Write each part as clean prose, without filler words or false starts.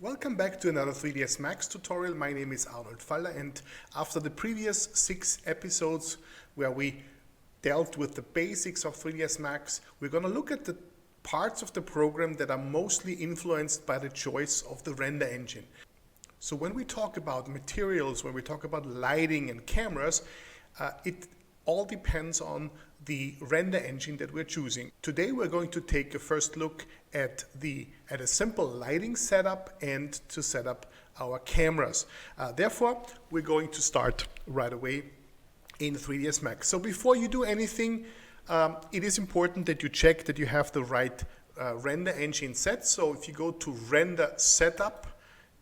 Welcome back to another 3ds Max tutorial. My name is Arnold, and after the previous 6 episodes where we dealt with the basics of 3ds Max, we're going to look at the parts of the program that are mostly influenced by the choice of the render engine. So when we talk about materials, when we talk about lighting and cameras, it all depends on the render engine that we're choosing. Today we're going to take a first look at a simple lighting setup and to set up our cameras. Therefore, we're going to start right away in 3ds Max. So before you do anything, it is important that you check that you have the right render engine set. So if you go to Render Setup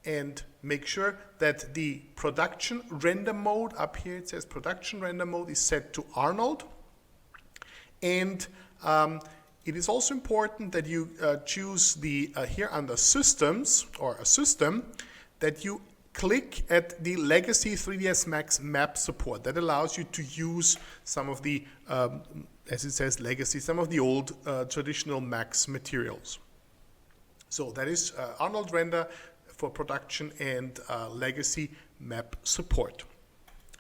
and make sure that the production render mode, up here it says production render mode, is set to Arnold. And it is also important that you choose the here under Systems or a System, that you click at the Legacy 3ds Max map support. That allows you to use some of the, as it says Legacy, some of the old traditional Max materials. So that is Arnold render for production and Legacy map support.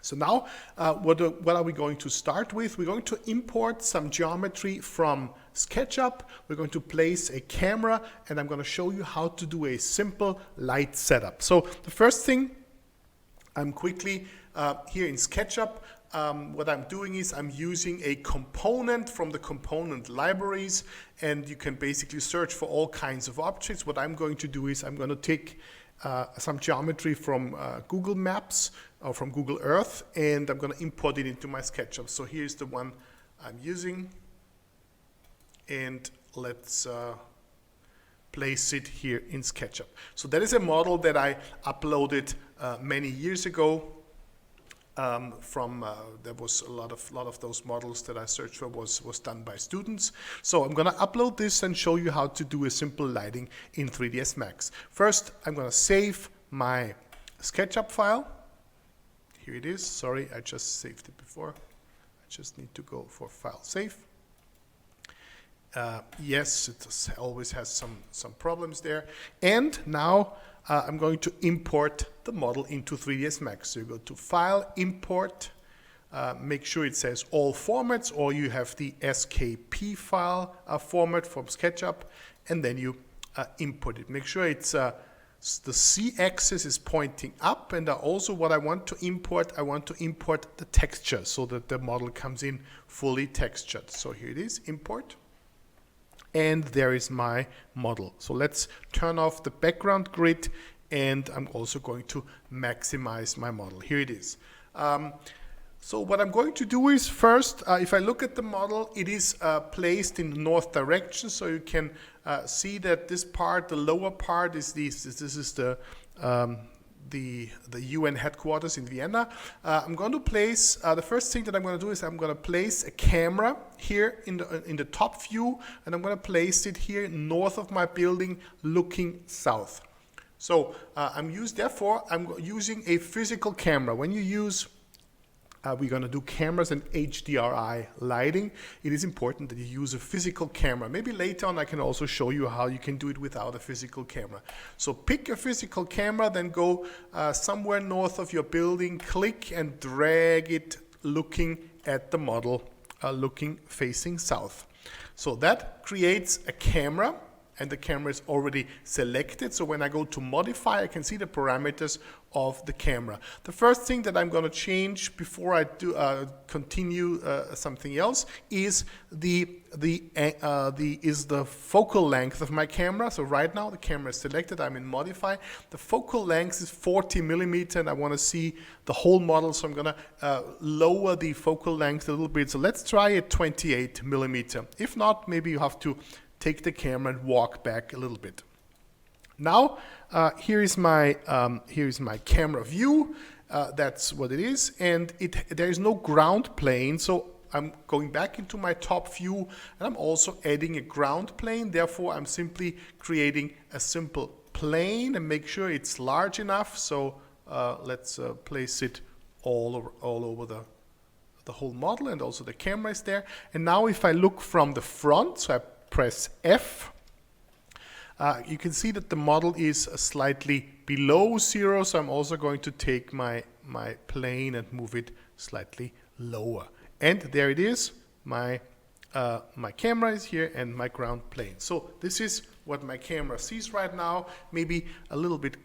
So now, what are we going to start with? We're going to import some geometry from SketchUp. We're going to place a camera, and I'm going to show you how to do a simple light setup. So the first thing, I'm quickly here in SketchUp, what I'm doing is I'm using a component from the component libraries, and you can basically search for all kinds of objects. What I'm going to do is I'm going to take some geometry from Google Maps or from Google Earth, and I'm going to import it into my SketchUp. So here's the one I'm using, and let's place it here in SketchUp. So that is a model that I uploaded many years ago. There was a lot of those models that I searched for was done by students. So I'm going to upload this and show you how to do a simple lighting in 3ds Max. First, I'm going to save my SketchUp file. Here it is. Sorry, I just saved it before. I just need to go for File Save. Yes, it always has some problems there. And now I'm going to import the model into 3ds Max. So you go to File, Import, make sure it says all formats, or you have the SKP file format from SketchUp, and then you import it. Make sure it's the Z-axis is pointing up, and also what I want to import the texture so that the model comes in fully textured. So here it is, import. And there is my model. So let's turn off the background grid, and I'm also going to maximize my model. Here it is. So what I'm going to do is first, if I look at the model, it is placed in the north direction. So you can see that this part, the lower part, is this is the UN headquarters in Vienna. I'm going to place, the first thing that I'm going to do is I'm going to place a camera here in the top view, and I'm going to place it here north of my building looking south. So therefore I'm using a physical camera. When you use we're going to do cameras and HDRI lighting, it is important that you use a physical camera. Maybe later on I can also show you how you can do it without a physical camera. So pick a physical camera, then go somewhere north of your building, click and drag it looking at the model, looking facing south. So that creates a camera, and the camera is already selected. So when I go to modify, I can see the parameters of the camera. The first thing that I'm going to change before I do continue something else is the focal length of my camera. So right now the camera is selected. I'm in modify. The focal length is 40 millimeter, and I want to see the whole model. So I'm going to lower the focal length a little bit. So let's try at 28 millimeter. If not, maybe you have to take the camera and walk back a little bit. Now, here is my camera view. That's what it is, and there is no ground plane. So I'm going back into my top view, and I'm also adding a ground plane. Therefore, I'm simply creating a simple plane and make sure it's large enough. So let's place it all over the whole model, and also the camera is there. And now, if I look from the front, so I press F, You can see that the model is slightly below 0, so I'm also going to take my plane and move it slightly lower. And there it is, my camera is here and my ground plane. So this is what my camera sees right now, maybe a little bit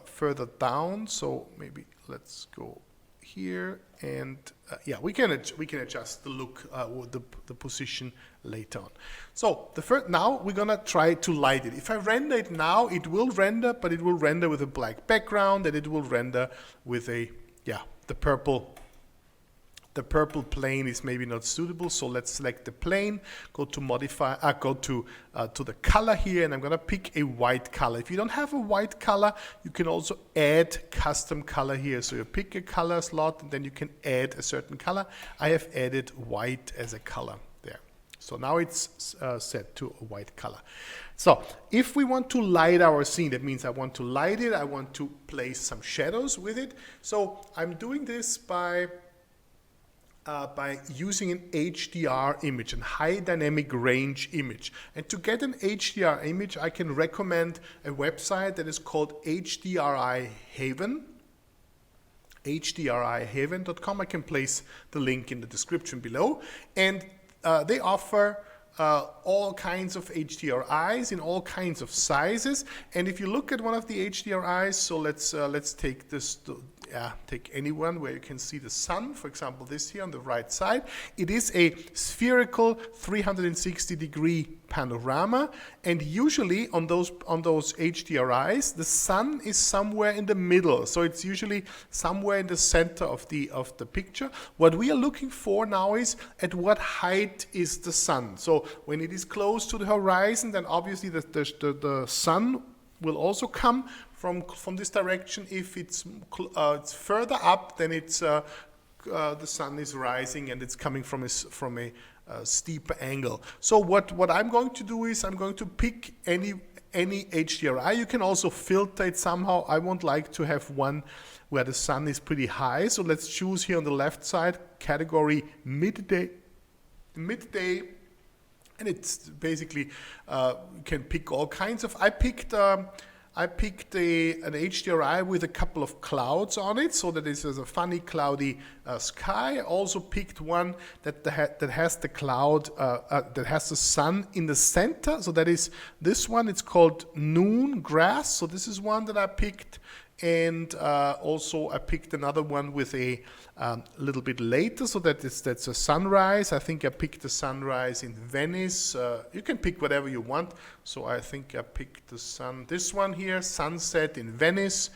further down. So maybe let's go here, and yeah, we can adjust the look, the position later on. So now we're gonna try to light it. If I render it now, it will render, but it will render with a black background, and it will render with the purple. The purple plane is maybe not suitable, so let's select the plane, go to modify, go to the color here, and I'm gonna pick a white color. If you don't have a white color, you can also add custom color here. So you pick a color slot, and then you can add a certain color. I have added white as a color there. So now it's set to a white color. So if we want to light our scene, that means I want to light it, I want to place some shadows with it. So I'm doing this by using an HDR image, a high dynamic range image. And to get an HDR image, I can recommend a website that is called HDRI Haven, HDRIhaven.com. I can place the link in the description below. And they offer all kinds of HDRIs in all kinds of sizes. And if you look at one of the HDRIs, so let's take this. Take any one where you can see the sun, for example, this here on the right side. It is a spherical 360-degree panorama, and usually on those HDRIs, the sun is somewhere in the middle. So it's usually somewhere in the center of the picture. What we are looking for now is at what height is the sun. So when it is close to the horizon, then obviously the sun will also come from this direction. If it's further up, then it's the sun is rising and it's coming from a steeper angle. So what I'm going to do is I'm going to pick any HDRI. You can also filter it somehow. I won't like to have one where the sun is pretty high. So let's choose here on the left side category midday. And it's basically you can pick all kinds of. I picked an HDRI with a couple of clouds on it, so that it has a funny cloudy sky. I also picked one that has the cloud, that has the sun in the center. So that is this one. It's called Noon Grass. So this is one that I picked. And also I picked another one with a little bit later, so that's a sunrise. I think I picked the sunrise in Venice. You can pick whatever you want. So I think I picked this one here, sunset in Venice.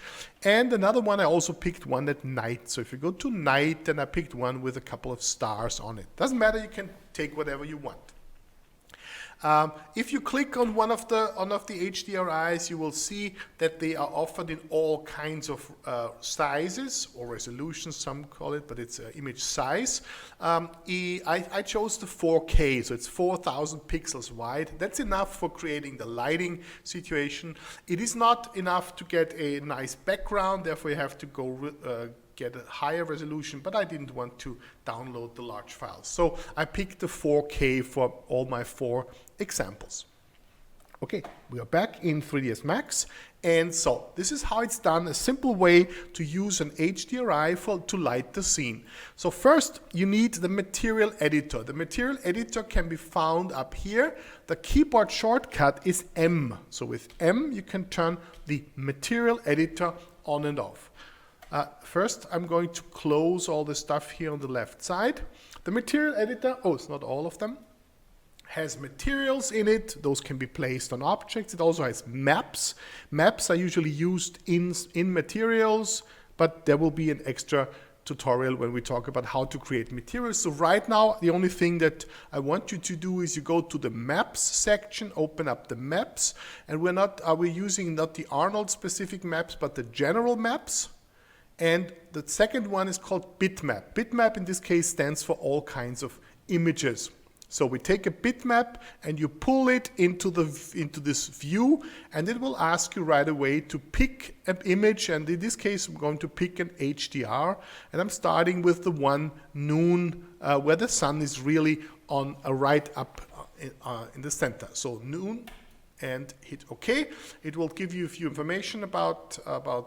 And another one, I also picked one at night. So if you go to night, then I picked one with a couple of stars on it. Doesn't matter, you can take whatever you want. If you click on one of the HDRIs, you will see that they are offered in all kinds of sizes or resolutions, some call it, but it's image size. I chose the 4K, so it's 4,000 pixels wide. That's enough for creating the lighting situation. It is not enough to get a nice background, therefore you have to go get a higher resolution, but I didn't want to download the large files. So I picked the 4K for all my 4 examples. Okay, we are back in 3ds Max, and so this is how it's done, a simple way to use an HDRI to light the scene. So first you need the material editor. The material editor can be found up here. The keyboard shortcut is M. So with M you can turn the material editor on and off. First, I'm going to close all the stuff here on the left side. The material editor, it's not all of them, has materials in it. Those can be placed on objects. It also has maps. Maps are usually used in materials, but there will be an extra tutorial when we talk about how to create materials. So right now, the only thing that I want you to do is you go to the maps section, open up the maps, and we're using not the Arnold specific maps, but the general maps. And the second one is called bitmap. Bitmap in this case stands for all kinds of images. So we take a bitmap and you pull it into this view, and it will ask you right away to pick an image. And in this case, I'm going to pick an HDR, and I'm starting with the one noon, where the sun is really on right up in the center. So noon, and hit OK. It will give you a few information about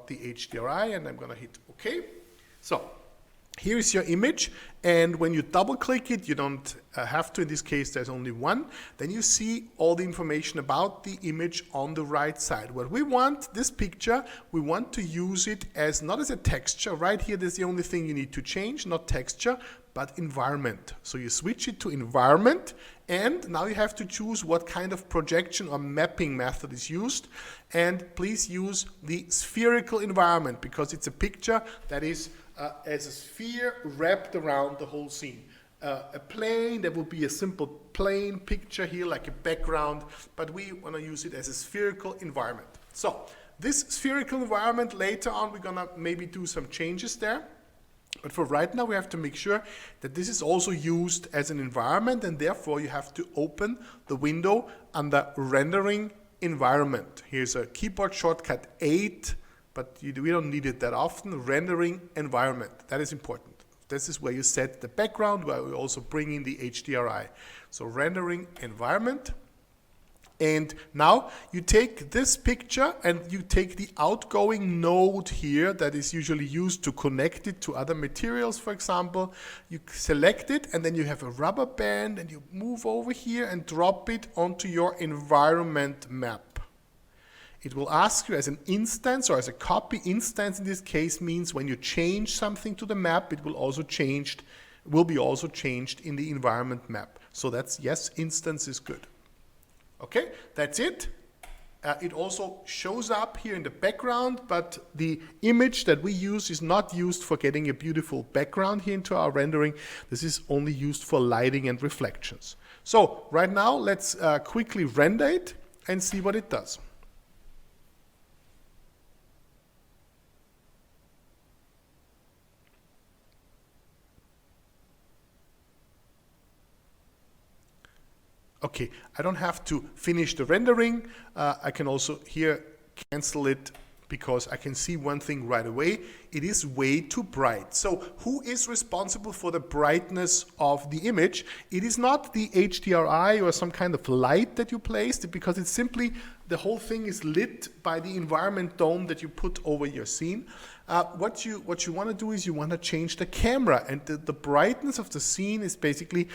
the HDRI, and I'm going to hit OK. So here is your image, and when you double click it, you don't have to. In this case, there's only one. Then you see all the information about the image on the right side. What we want, this picture, we want to use it as not as a texture. Right here, there's the only thing you need to change, not texture, but environment. So you switch it to environment, and now you have to choose what kind of projection or mapping method is used. And please use the spherical environment, because it's a picture that is as a sphere wrapped around the whole scene. A plane, there will be a simple plane picture here, like a background, but we want to use it as a spherical environment. So this spherical environment, later on we're going to maybe do some changes there. But for right now, we have to make sure that this is also used as an environment, and therefore you have to open the window under Rendering Environment. Here's a keyboard shortcut 8, but we don't need it that often. Rendering Environment, that is important. This is where you set the background, where we also bring in the HDRI. So Rendering Environment. And now you take this picture and you take the outgoing node here that is usually used to connect it to other materials, for example. You select it, and then you have a rubber band, and you move over here and drop it onto your environment map. It will ask you as an instance or as a copy. Instance in this case means when you change something to the map, it will be also changed in the environment map. So that's, yes, instance is good. Okay, that's it. It also shows up here in the background, but the image that we use is not used for getting a beautiful background here into our rendering. This is only used for lighting and reflections. So right now, let's quickly render it and see what it does. Okay, I don't have to finish the rendering. I can also here cancel it, because I can see one thing right away. It is way too bright. So who is responsible for the brightness of the image? It is not the HDRI or some kind of light that you placed, because it's simply the whole thing is lit by the environment dome that you put over your scene. What you want to do is you want to change the camera, and the brightness of the scene is basically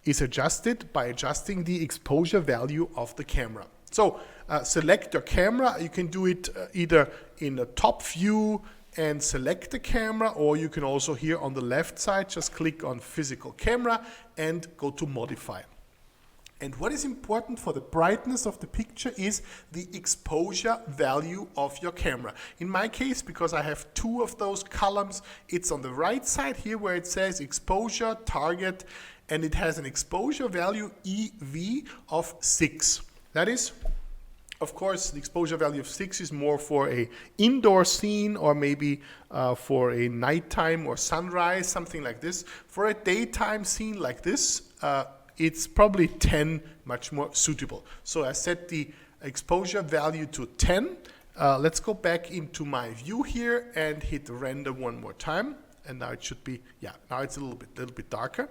is adjusted by adjusting the exposure value of the camera. So select your camera. You can do it either in a top view and select the camera, or you can also here on the left side just click on physical camera and go to modify. And what is important for the brightness of the picture is the exposure value of your camera. In my case, because I have two of those columns, it's on the right side here where it says exposure, target, and it has an exposure value EV of 6. That is, of course, the exposure value of 6 is more for a indoor scene, or maybe for a nighttime or sunrise, something like this. For a daytime scene like this, it's probably 10 much more suitable. So I set the exposure value to 10. Let's go back into my view here and hit render one more time. And now it should be, yeah, now it's a little bit darker.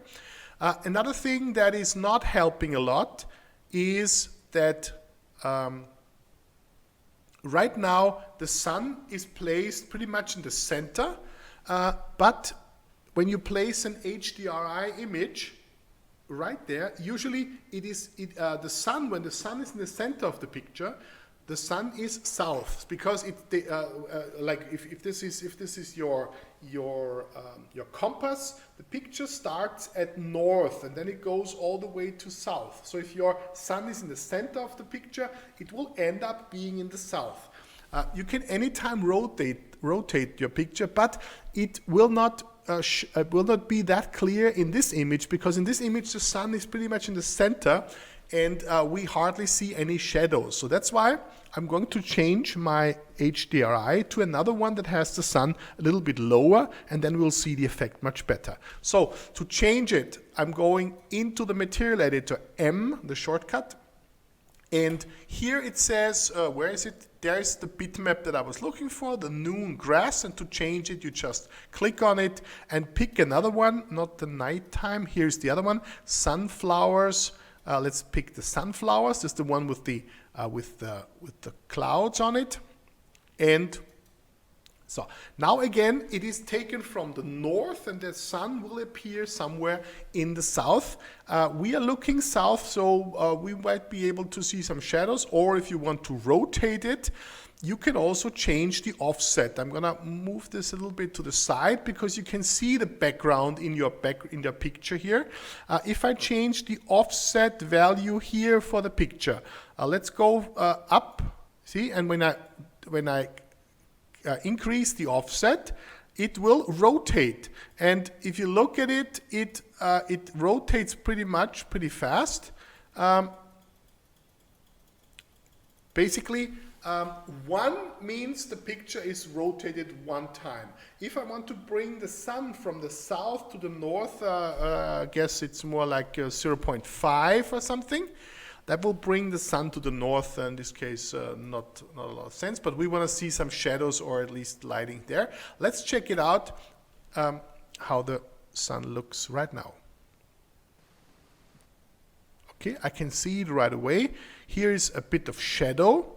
Another thing that is not helping a lot is that right now the sun is placed pretty much in the center, but when you place an HDRI image right there, usually the sun, when the sun is in the center of the picture, the sun is south, because like if this is your compass, the picture starts at north and then it goes all the way to south. So if your sun is in the center of the picture, it will end up being in the south. You can anytime rotate your picture, but it will not be that clear in this image, because in this image the sun is pretty much in the center, and we hardly see any shadows. So that's why I'm going to change my HDRI to another one that has the sun a little bit lower, and then we'll see the effect much better. So to change it, I'm going into the material editor, M, the shortcut, and here it says, where is it? There's the bitmap that I was looking for, the noon grass, and to change it, you just click on it and pick another one, not the nighttime. Here's the other one, sunflowers. Let's pick the sunflowers. This is the one with the clouds on it. And so now again, it is taken from the north, and the sun will appear somewhere in the south. We are looking south, so we might be able to see some shadows, or if you want to rotate it, you can also change the offset. I'm gonna move this a little bit to the side because you can see the background in your picture here. If I change the offset value here for the picture, let's go up. See, and when I increase the offset, it will rotate. And if you look at it, it rotates pretty fast. Basically. One means the picture is rotated one time. If I want to bring the sun from the south to the north, I guess it's more like 0.5 or something. That will bring the sun to the north. In this case, not a lot of sense, but we want to see some shadows or at least lighting there. Let's check it out, how the sun looks right now. Okay, I can see it right away. Here is a bit of shadow.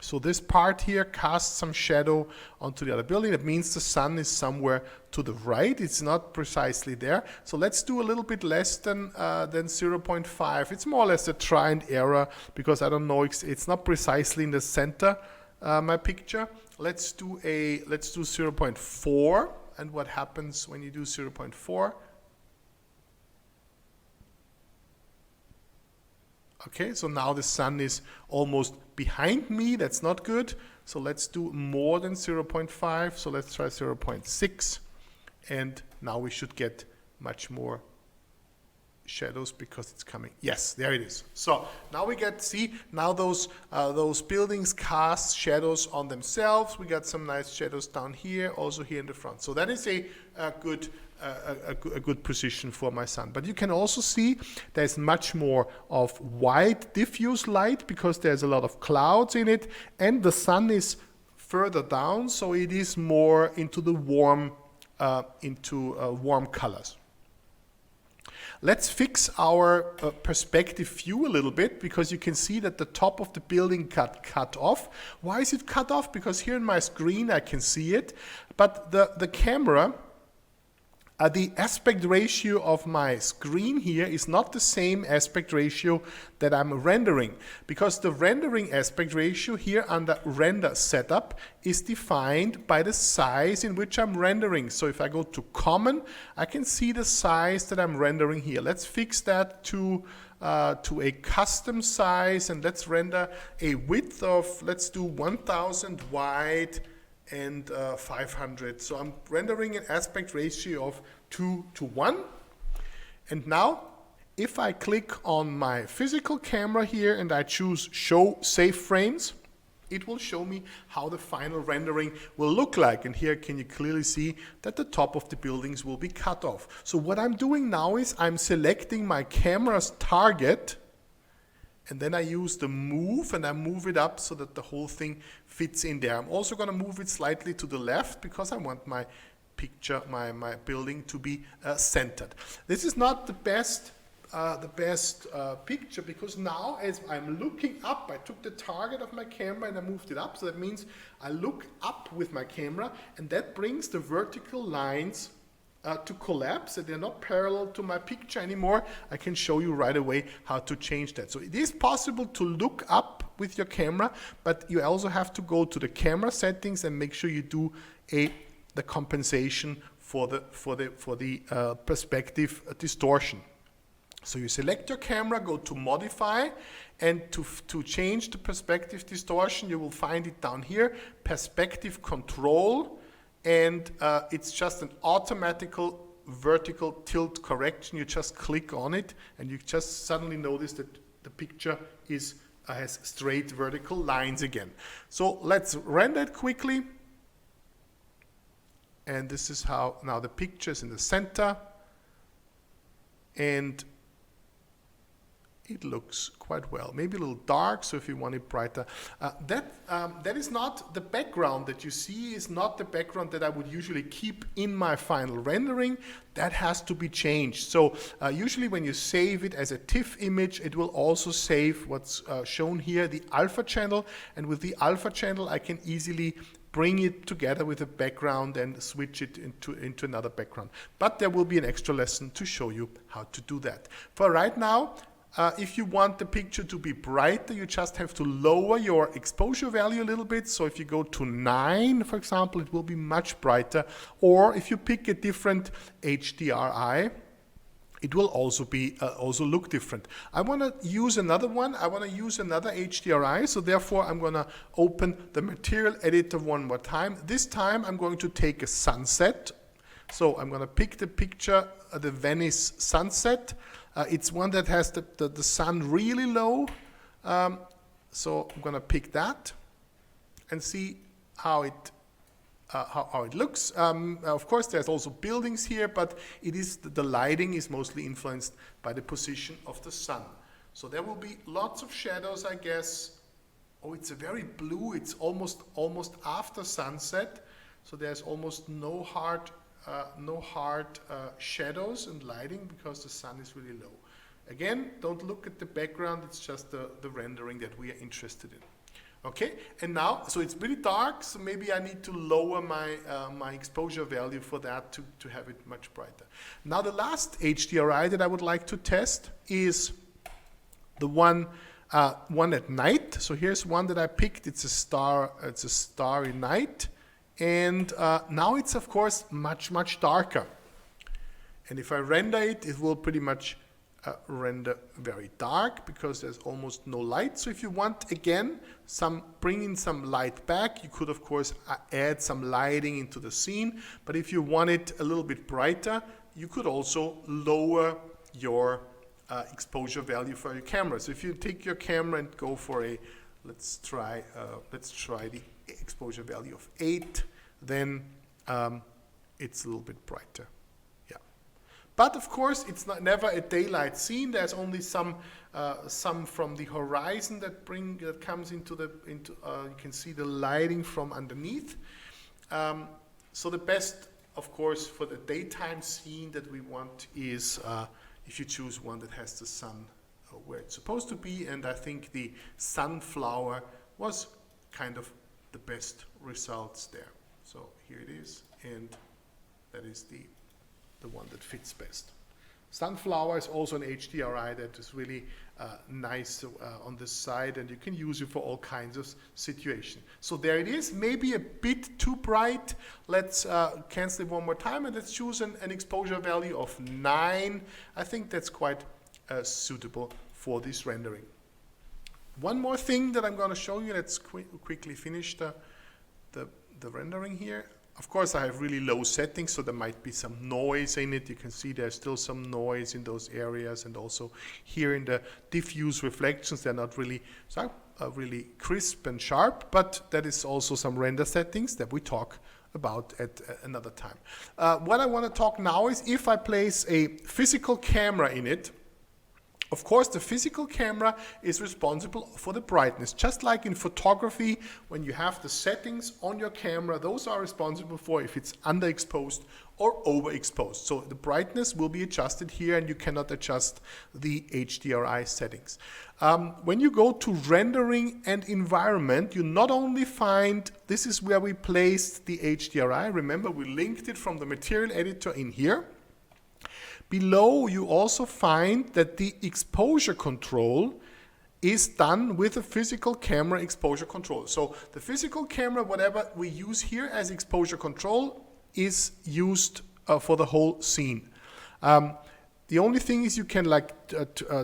So this part here casts some shadow onto the other building. That means the sun is somewhere to the right. It's not precisely there. So let's do a little bit less than 0.5. It's more or less a try and error because I don't know. It's not precisely in the center. My picture. Let's do 0.4. And what happens when you do 0.4? Okay, so now the sun is almost behind me. That's not good. So let's do more than 0.5. So let's try 0.6. And now we should get much more shadows because it's coming. Yes, there it is. So now we see now those buildings cast shadows on themselves. We got some nice shadows down here, also here in the front. So that is a good position for my sun. But you can also see there's much more of white diffuse light because there's a lot of clouds in it, and the sun is further down, so it is more into the warm colors. Let's fix our perspective view a little bit because you can see that the top of the building got cut off. Why is it cut off? Because here in my screen I can see it, but the camera, the aspect ratio of my screen here is not the same aspect ratio that I'm rendering, because the rendering aspect ratio here under render setup is defined by the size in which I'm rendering. So if I go to common, I can see the size that I'm rendering here. Let's fix that to a custom size, and let's render a width of, let's do 1000 wide and 500. So I'm rendering an aspect ratio of 2:1. And now if I click on my physical camera here and I choose show save frames, it will show me how the final rendering will look like. And here can you clearly see that the top of the buildings will be cut off. So what I'm doing now is I'm selecting my camera's target, and then I use the move and I move it up so that the whole thing fits in there. I'm also going to move it slightly to the left because I want my picture, my building to be centered. This is not the best picture because now as I'm looking up, I took the target of my camera and I moved it up. So that means I look up with my camera, and that brings the vertical lines to collapse, and they're not parallel to my picture anymore. I can show you right away how to change that. So it is possible to look up with your camera, but you also have to go to the camera settings and make sure you do the compensation for the perspective distortion. So you select your camera, go to modify, and to change the perspective distortion, you will find it down here, perspective control. And it's just an automatical vertical tilt correction. You just click on it and you just suddenly notice that the picture has straight vertical lines again. So let's render it quickly. And this is how now the picture is in the center. And it looks quite well. Maybe a little dark, so if you want it brighter. That is not the background that you see, is not the background that I would usually keep in my final rendering. That has to be changed. So usually when you save it as a TIFF image, it will also save what's shown here, the alpha channel. And with the alpha channel, I can easily bring it together with a background and switch it into another background. But there will be an extra lesson to show you how to do that. For right now, if you want the picture to be brighter, you just have to lower your exposure value a little bit. So if you go to 9, for example, it will be much brighter. Or if you pick a different HDRI, it will also be also look different. I want to use another one. I want to use another HDRI. So therefore, I'm going to open the material editor one more time. This time, I'm going to take a sunset. So I'm going to pick the picture, the Venice sunset. It's one that has the sun really low. So I'm going to pick that and see how it looks. Of course, there's also buildings here, but it is the lighting is mostly influenced by the position of the sun. So there will be lots of shadows, I guess. Oh, it's a very blue. It's almost after sunset, so there's almost no hard shadows and lighting because the sun is really low. Again, don't look at the background. It's just the rendering that we are interested in. Okay, and now, so it's really dark, so maybe I need to lower my exposure value for that to have it much brighter. Now the last HDRI that I would like to test is the one at night. So here's one that I picked. It's a starry night, and now it's of course much darker. And if I render it, it will pretty much render very dark because there's almost no light. So if you want again bring in some light back, you could of course add some lighting into the scene. But if you want it a little bit brighter, you could also lower your exposure value for your camera. So if you take your camera and go for let's try the exposure value of 8, then it's a little bit brighter. But of course, it's never a daylight scene. There's only some from the horizon that comes into you can see the lighting from underneath. So the best, of course, for the daytime scene that we want is if you choose one that has the sun where it's supposed to be. And I think the sunflower was kind of the best results there. So here it is, and that is the one that fits best. Sunflower is also an HDRI that is really nice on this side, and you can use it for all kinds of situations. So there it is, maybe a bit too bright. Let's cancel it one more time, and let's choose an exposure value of 9. I think that's quite suitable for this rendering. One more thing that I'm going to show you. Let's quickly finish the rendering here. Of course, I have really low settings, so there might be some noise in it. You can see there's still some noise in those areas, and also here in the diffuse reflections, they're not really really crisp and sharp, but that is also some render settings that we talk about at another time. What I want to talk now is if I place a physical camera in it. Of course, the physical camera is responsible for the brightness. Just like in photography, when you have the settings on your camera, those are responsible for if it's underexposed or overexposed. So the brightness will be adjusted here, and you cannot adjust the HDRI settings. When you go to rendering and environment, you not only find, this is where we placed the HDRI. Remember, we linked it from the material editor in here. Below, you also find that the exposure control is done with a physical camera exposure control. So the physical camera, whatever we use here as exposure control, is used for the whole scene. The only thing is you can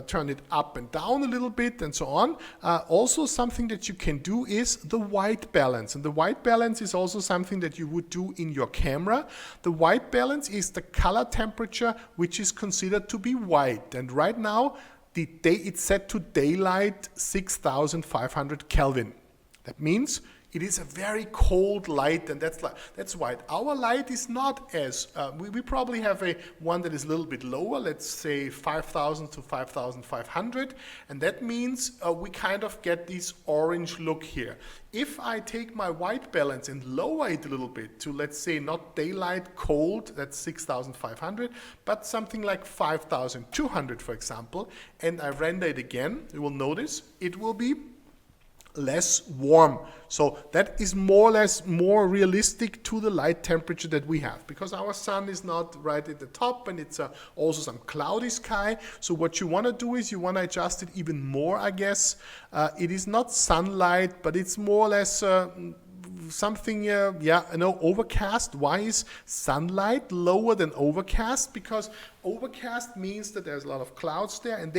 turn it up and down a little bit and so on. Also something that you can do is the white balance. And the white balance is also something that you would do in your camera. The white balance is the color temperature which is considered to be white. And right now it's set to daylight 6500 Kelvin. That means it is a very cold light, and that's why our light is not as, we probably have one that is a little bit lower, let's say 5,000 to 5,500, and that means we kind of get this orange look here. If I take my white balance and lower it a little bit to, let's say, not daylight cold, that's 6,500, but something like 5,200, for example, and I render it again, you will notice it will be less warm. So that is more or less more realistic to the light temperature that we have, because our sun is not right at the top, and it's also some cloudy sky. So what you want to do is you want to adjust it even more, I guess. It is not sunlight, but it's more or less something, overcast. Why is sunlight lower than overcast? Because overcast means that there's a lot of clouds there, and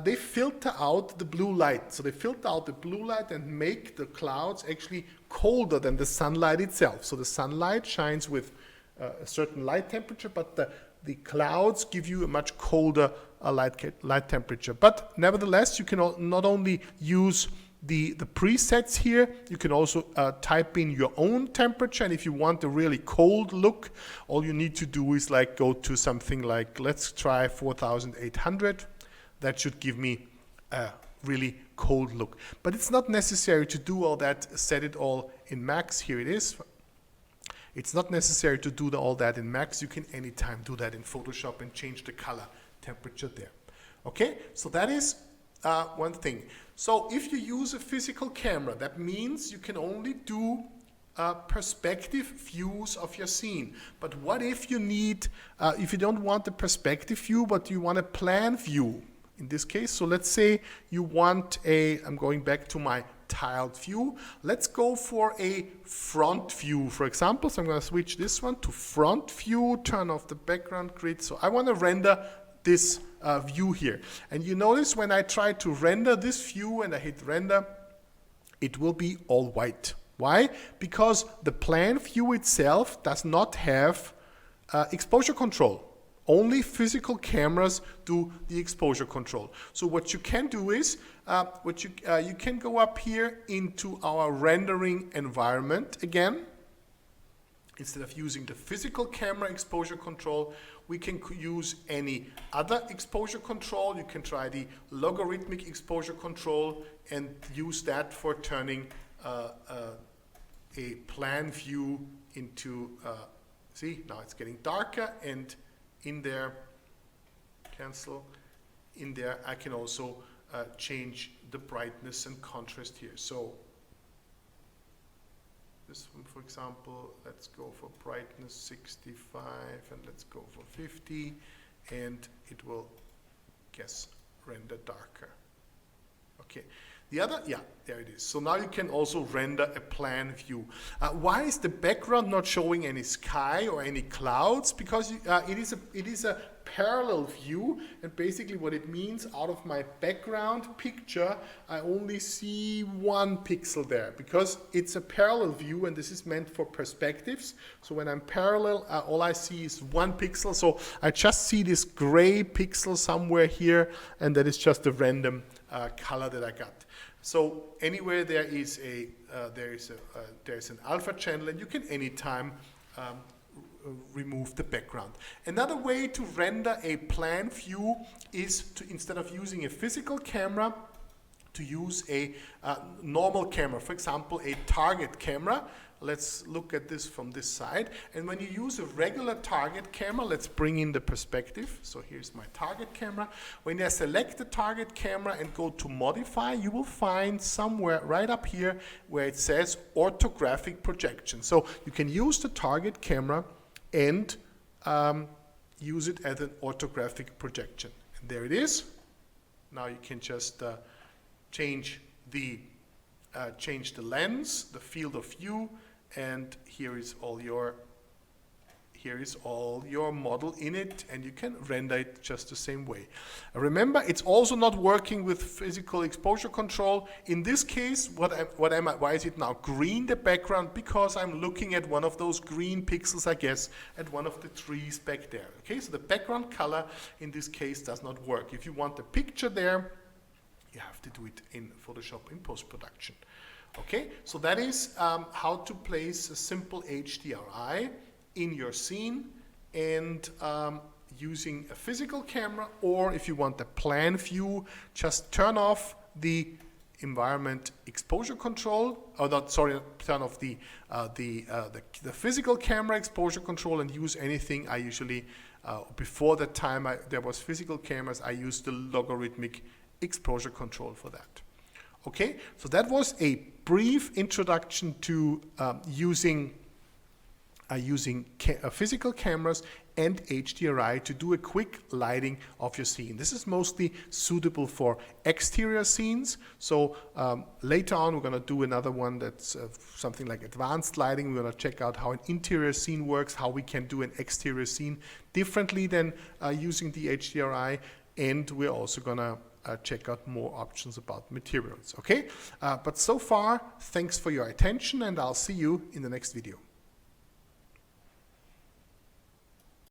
they filter out the blue light. So they filter out the blue light and make the clouds actually colder than the sunlight itself. So the sunlight shines with a certain light temperature, but the clouds give you a much colder light temperature. But nevertheless, you can not only use the presets here, you can also type in your own temperature, and if you want a really cold look, all you need to do is like go to something like, let's try 4,800. That should give me a really cold look. But it's not necessary to do all that, set it all in max. Here it is. It's not necessary to do all that in max. You can anytime do that in Photoshop and change the color temperature there. Okay, so that is one thing. So if you use a physical camera, that means you can only do perspective views of your scene. But what if you need, if you don't want the perspective view, but you want a plan view? In this case, so let's say you want I'm going back to my tiled view. Let's go for a front view, for example. So I'm going to switch this one to front view, turn off the background grid. So I want to render this view here. And you notice when I try to render this view and I hit render, it will be all white. Why? Because the plan view itself does not have exposure control. Only physical cameras do the exposure control. So what you can do is, you can go up here into our rendering environment again. Instead of using the physical camera exposure control, we can use any other exposure control. You can try the logarithmic exposure control and use that for turning a plan view into, see, now it's getting darker, and in there, cancel, in there I can also change the brightness and contrast here. So this one, for example, let's go for brightness 65 and let's go for 50, and it will, render darker. Okay. The other, there it is. So now you can also render a plan view. Why is the background not showing any sky or any clouds? Because it is a parallel view, and basically what it means, out of my background picture, I only see one pixel there, because it's a parallel view, and this is meant for perspectives. So when I'm parallel, all I see is one pixel. So I just see this gray pixel somewhere here, and that is just a random color that I got. So anywhere there is there's an alpha channel, and you can anytime remove the background. Another way to render a plan view is to, instead of using a physical camera, to use a normal camera, for example, a target camera. Let's look at this from this side. And when you use a regular target camera, let's bring in the perspective. So here's my target camera. When I select the target camera and go to modify, you will find somewhere right up here where it says orthographic projection. So you can use the target camera and use it as an orthographic projection. And there it is. Now you can just change the lens, the field of view, and here is all your model in it, and you can render it just the same way. Remember, it's also not working with physical exposure control. In this case, why is it now green, the background? Because I'm looking at one of those green pixels, I guess, at one of the trees back there. Okay, so the background color in this case does not work. If you want the picture there, you have to do it in Photoshop in post-production. Okay, so that is how to place a simple HDRI in your scene, and using a physical camera, or if you want the plan view, just turn off the environment exposure control, or not, sorry, turn off the physical camera exposure control and use anything. I usually, before the time there was physical cameras, I used the logarithmic exposure control for that. Okay, so that was a brief introduction to using physical cameras and HDRI to do a quick lighting of your scene. This is mostly suitable for exterior scenes. So later on, we're going to do another one that's something like advanced lighting. We're going to check out how an interior scene works, how we can do an exterior scene differently than using the HDRI. And we're also going to check out more options about materials. Okay, but so far, thanks for your attention, and I'll see you in the next video.